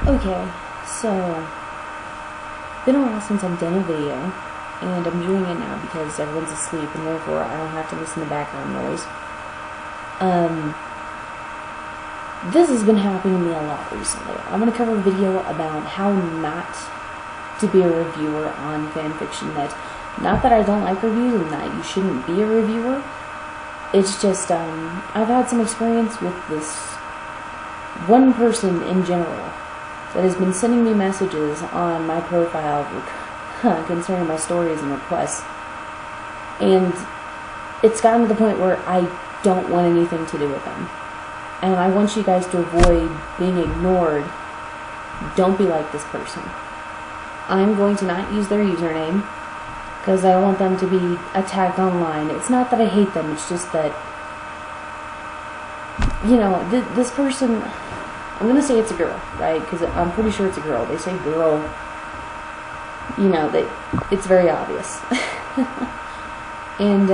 Okay, so, been a while since I've done a video, and I'm doing it now because everyone's asleep, and therefore I don't have to listen to background noise. This has been happening to me a lot recently. I'm going to cover a video about how not to be a reviewer on fanfiction.net. Not that I don't like reviews and that you shouldn't be a reviewer. It's just, I've had some experience with this one person in general that has been sending me messages on my profile concerning my stories and requests. And it's gotten to the point where I don't want anything to do with them. And I want you guys to avoid being ignored. Don't be like this person. I'm going to not use their username because I don't want them to be attacked online. It's not that I hate them, it's just that, you know, this person, I'm going to say it's a girl, right? Because I'm pretty sure it's a girl. They say girl, you know, it's very obvious. And,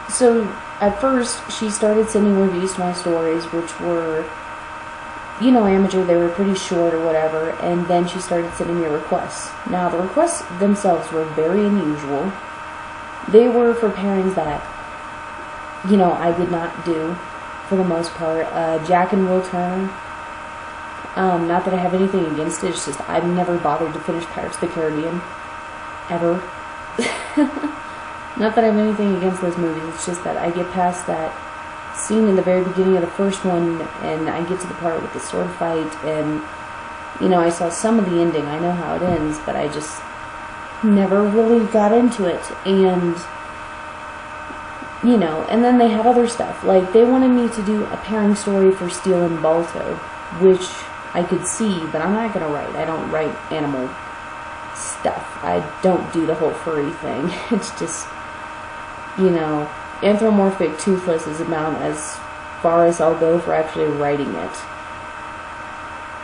so at first she started sending reviews to my stories, which were, you know, amateur. They were pretty short or whatever, and then she started sending me requests. Now, the requests themselves were very unusual. They were for pairings that, you know, I did not do, for the most part. Jack and Will Turner, not that I have anything against it, it's just I've never bothered to finish Pirates of the Caribbean, ever. Not that I have anything against those movies, it's just that I get past that scene in the very beginning of the first one, and I get to the part with the sword fight, and, you know, I saw some of the ending, I know how it ends, but I just never really got into it, and, you know, and then they had other stuff, like, they wanted me to do a pairing story for Steel and Balto, which I could see, but I'm not gonna write. I don't write animal stuff. I don't do the whole furry thing. It's just, you know, anthropomorphic toothless is about as far as I'll go for actually writing it.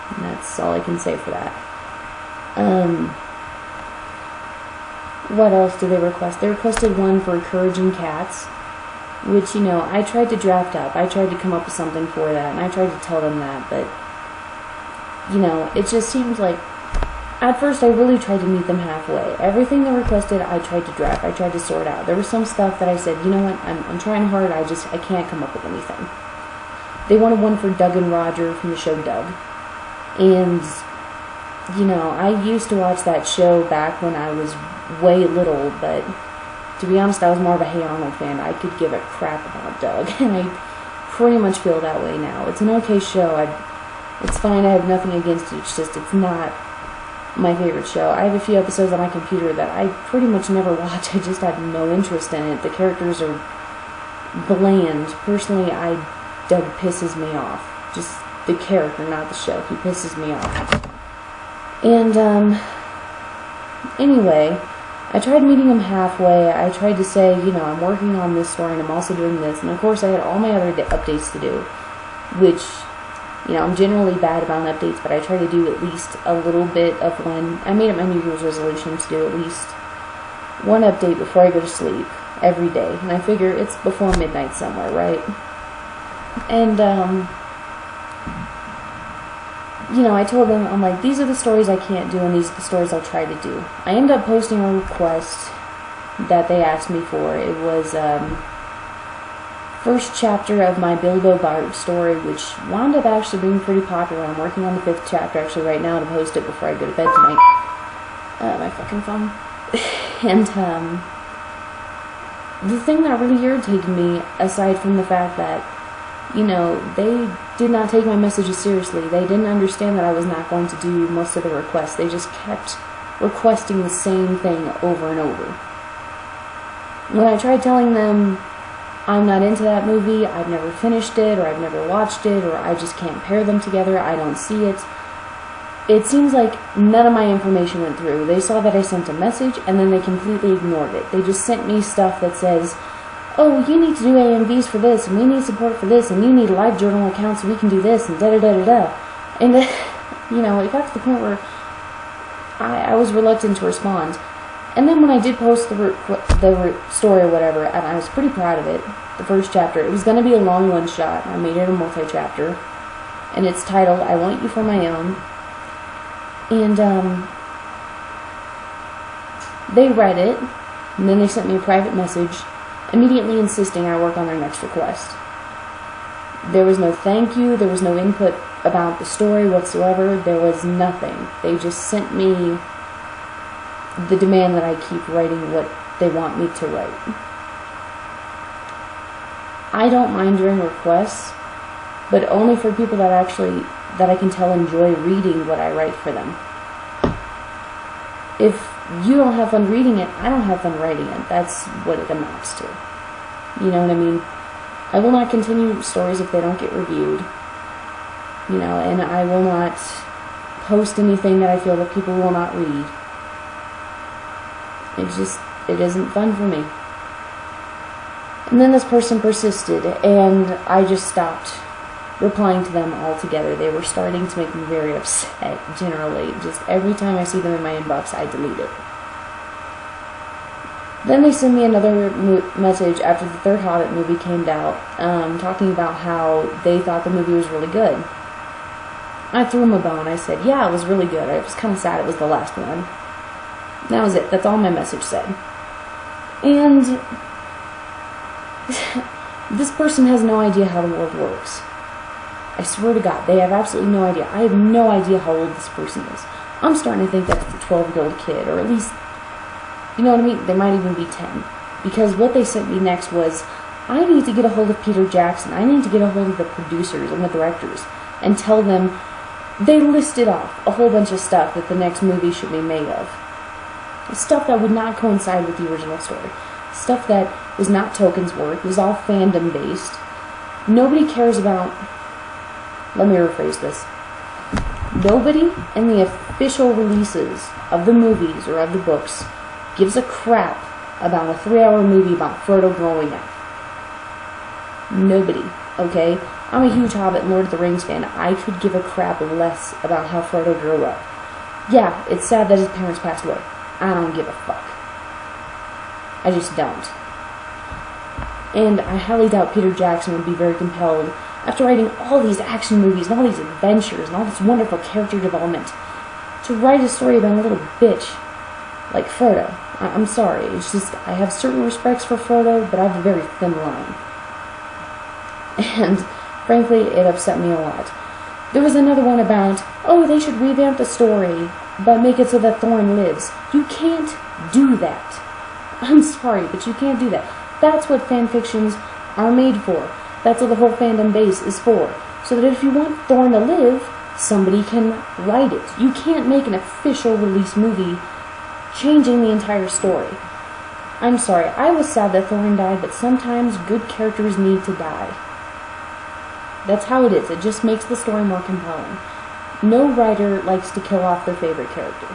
And that's all I can say for that. What else did they request? They requested one for encouraging cats, which, you know, I tried to draft up. I tried to come up with something for that, and I tried to tell them that, but, you know, it just seems like, at first I really tried to meet them halfway. Everything they requested, I tried to draft. I tried to sort out. There was some stuff that I said, you know what, I'm trying hard, I can't come up with anything. They wanted one for Doug and Roger from the show Doug. And, you know, I used to watch that show back when I was way little, but to be honest, I was more of a Hey Arnold fan. I could give a crap about Doug, and I pretty much feel that way now. It's an okay show. It's fine, I have nothing against it, it's just, it's not my favorite show. I have a few episodes on my computer that I pretty much never watch. I just have no interest in it. The characters are bland. Personally, Doug pisses me off. Just the character, not the show. He pisses me off. And, anyway, I tried meeting him halfway. I tried to say, you know, I'm working on this story and I'm also doing this. And of course, I had all my other updates to do, which, you know, I'm generally bad about updates, but I try to do at least a little bit of one. I made it my New Year's resolution to do at least one update before I go to sleep every day. And I figure it's before midnight somewhere, right? And, you know, I told them, I'm like, these are the stories I can't do, and these are the stories I'll try to do. I ended up posting a request that they asked me for. It was, first chapter of my Bilbo Bart story, which wound up actually being pretty popular. I'm working on the 5th chapter actually right now to post it before I go to bed tonight. My fucking phone. And, the thing that really irritated me, aside from the fact that, you know, they did not take my messages seriously. They didn't understand that I was not going to do most of the requests. They just kept requesting the same thing over and over. When I tried telling them, I'm not into that movie, I've never finished it, or I've never watched it, or I just can't pair them together, I don't see it. It seems like none of my information went through. They saw that I sent a message, and then they completely ignored it. They just sent me stuff that says, oh, you need to do AMVs for this, and we need support for this, and you need live journal accounts so we can do this, and da-da-da-da-da. And, you know, it got to the point where I was reluctant to respond. And then when I did post the story or whatever, and I was pretty proud of it, the first chapter, it was going to be a long one-shot. I made it a multi-chapter. and it's titled I Want You for My Own. And they read it, and then they sent me a private message immediately insisting I work on their next request. There was no thank you, there was no input about the story whatsoever, there was nothing. They just sent me the demand that I keep writing what they want me to write. I don't mind doing requests, but only for people that I can tell enjoy reading what I write for them. If you don't have fun reading it, I don't have fun writing it. That's what it amounts to. You know what I mean? I will not continue stories if they don't get reviewed. You know, and I will not post anything that I feel that people will not read. It isn't fun for me. And then this person persisted, and I just stopped replying to them altogether. They were starting to make me very upset, generally. Just every time I see them in my inbox, I delete it. Then they sent me another message after the third Hobbit movie came out, talking about how they thought the movie was really good. I threw them a bone. I said, yeah, it was really good. I was kind of sad it was the last one. That was it. That's all my message said. And this person has no idea how the world works. I swear to God, they have absolutely no idea. I have no idea how old this person is. I'm starting to think that it's a 12-year-old kid, or at least, you know what I mean? They might even be 10. Because what they sent me next was, I need to get a hold of Peter Jackson. I need to get a hold of the producers and the directors and tell them. They listed off a whole bunch of stuff that the next movie should be made of. Stuff that would not coincide with the original story. Stuff that was not Tolkien's work. It was all fandom based. Nobody cares about... Let me rephrase this. Nobody in the official releases of the movies or of the books gives a crap about a 3-hour movie about Frodo growing up. Nobody, okay? I'm a huge Hobbit and Lord of the Rings fan. I could give a crap less about how Frodo grew up. Yeah, it's sad that his parents passed away. I don't give a fuck. I just don't. And I highly doubt Peter Jackson would be very compelled, after writing all these action movies and all these adventures and all this wonderful character development, to write a story about a little bitch like Frodo. I'm sorry, it's just, I have certain respects for Frodo, but I have a very thin line. And frankly, it upset me a lot. There was another one about, oh, they should revamp the story, but make it so that Thorin lives. You can't do that. I'm sorry, but you can't do that. That's what fanfictions are made for. That's what the whole fandom base is for. So that if you want Thorin to live, somebody can write it. You can't make an official release movie changing the entire story. I'm sorry, I was sad that Thorin died, but sometimes good characters need to die. That's how it is. It just makes the story more compelling. No writer likes to kill off their favorite character.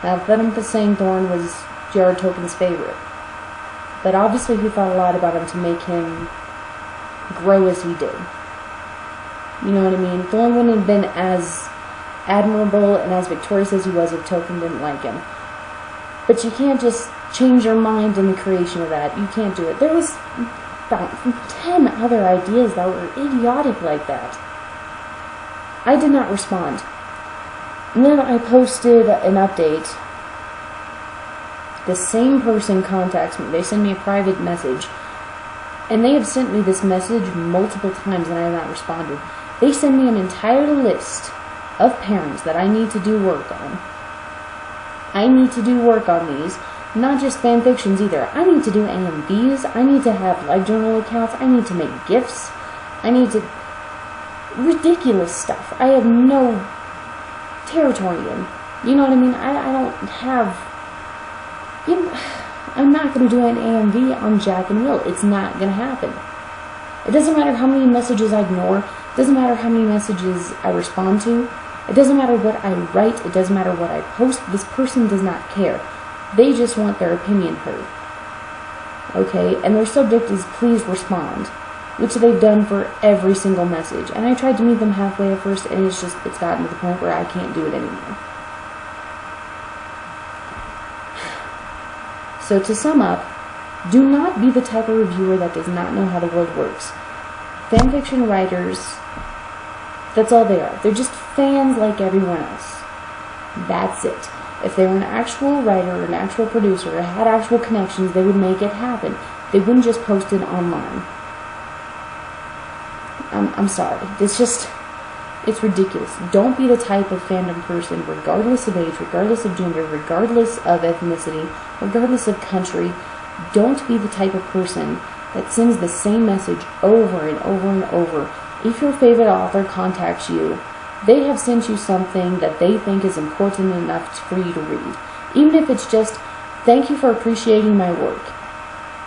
Now, that I'm just saying Thorin was J.R.R. Tolkien's favorite. But obviously he thought a lot about him to make him grow as he did. You know what I mean? Thorin wouldn't have been as admirable and as victorious as he was if Tolkien didn't like him. But you can't just change your mind in the creation of that. You can't do it. There was about 10 other ideas that were idiotic like that. I did not respond. And then I posted an update. The same person contacts me. They send me a private message. And they have sent me this message multiple times and I have not responded. They send me an entire list of parents that I need to do work on. I need to do work on these. Not just fanfictions either. I need to do AMVs. I need to have LiveJournal accounts. I need to make GIFs. I need to... ridiculous stuff. I have no territory in. You know what I mean? I don't have... You know, I'm not going to do an AMV on Jack and Will. It's not going to happen. It doesn't matter how many messages I ignore. It doesn't matter how many messages I respond to. It doesn't matter what I write. It doesn't matter what I post. This person does not care. They just want their opinion heard. Okay? And their subject is please respond, which they've done for every single message. And I tried to meet them halfway at first, and it's gotten to the point where I can't do it anymore. So to sum up, do not be the type of reviewer that does not know how the world works. Fanfiction writers That's all they are. They're just fans like everyone else. That's it. If they were an actual writer or an actual producer or had actual connections, they would make it happen. They wouldn't just post it online. I'm sorry. It's ridiculous. Don't be the type of fandom person, regardless of age, regardless of gender, regardless of ethnicity, regardless of country. Don't be the type of person that sends the same message over and over and over. If your favorite author contacts you, they have sent you something that they think is important enough for you to read. Even if it's just, thank you for appreciating my work.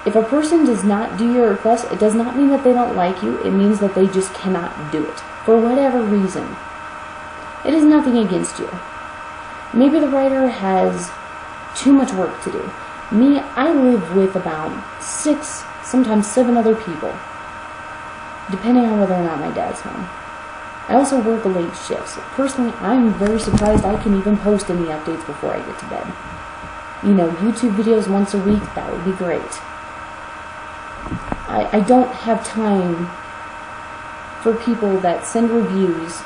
If a person does not do your request, it does not mean that they don't like you. It means that they just cannot do it. For whatever reason. It is nothing against you. Maybe the writer has too much work to do. Me, I live with about 6, sometimes 7 other people, depending on whether or not my dad's home. I also work late shifts. Personally, I'm very surprised I can even post any updates before I get to bed. You know, YouTube videos once a week, that would be great. I don't have time for people that send reviews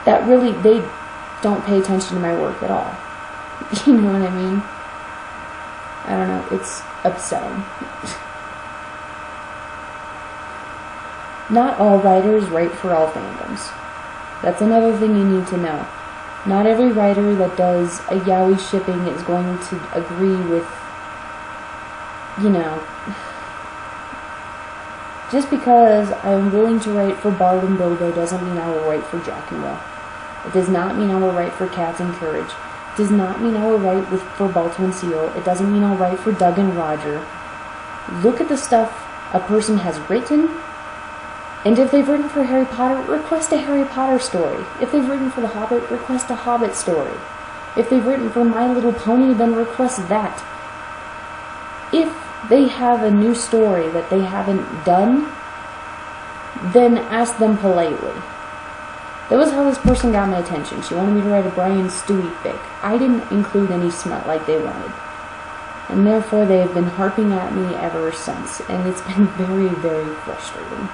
that really, they don't pay attention to my work at all. You know what I mean? I don't know, it's upsetting. Not all writers write for all fandoms. That's another thing you need to know. Not every writer that does a yaoi shipping is going to agree with, you know, just because I'm willing to write for Bard and Bilbo doesn't mean I will write for Jack and Will. It does not mean I will write for Cats and Courage. It does not mean I will write for Balto and Seal. It doesn't mean I'll write for Doug and Roger. Look at the stuff a person has written, and if they've written for Harry Potter, request a Harry Potter story. If they've written for The Hobbit, request a Hobbit story. If they've written for My Little Pony, then request that. If they have a new story that they haven't done, then ask them politely. That was how this person got my attention. She wanted me to write a Brian Stewie fic. I didn't include any smut like they wanted. And therefore they have been harping at me ever since. And it's been very, very frustrating.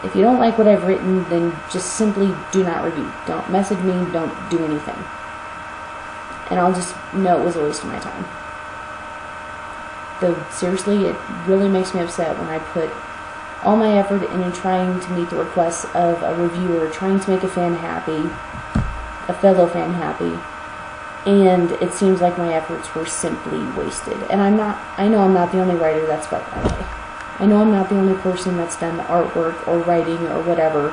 If you don't like what I've written, then just simply do not review. Don't message me, don't do anything. And I'll just know it was a waste of my time. Though, seriously, it really makes me upset when I put all my effort into trying to meet the requests of a reviewer, trying to make a fan happy, a fellow fan happy, and it seems like my efforts were simply wasted. And I know I'm not the only writer that's felt that way. I know I'm not the only person that's done artwork or writing or whatever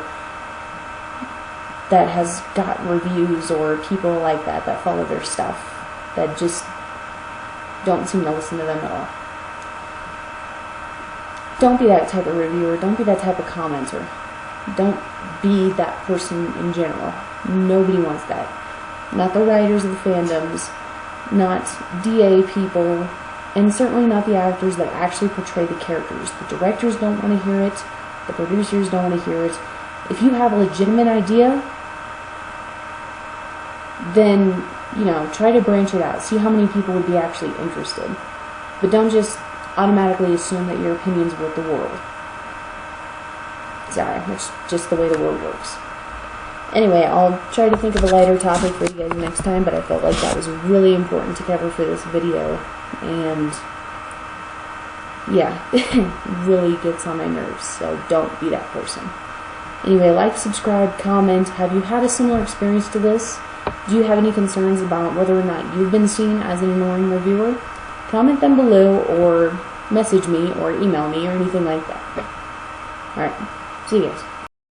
that has got reviews or people like that follow their stuff that just don't seem to listen to them at all. Don't be that type of reviewer. Don't be that type of commenter. Don't be that person in general. Nobody wants that. Not the writers of the fandoms, not DA people, and certainly not the actors that actually portray the characters. The directors don't want to hear it. The producers don't want to hear it. If you have a legitimate idea, then, you know, try to branch it out. See how many people would be actually interested. But don't just automatically assume that your opinion's worth the world. Sorry, that's just the way the world works. Anyway, I'll try to think of a lighter topic for you guys next time, but I felt like that was really important to cover for this video. And yeah, it really gets on my nerves, so don't be that person. Anyway, like, subscribe, comment. Have you had a similar experience to this? Do you have any concerns about whether or not you've been seen as an annoying reviewer? Comment them below, or message me, or email me, or anything like that. Alright, see you guys.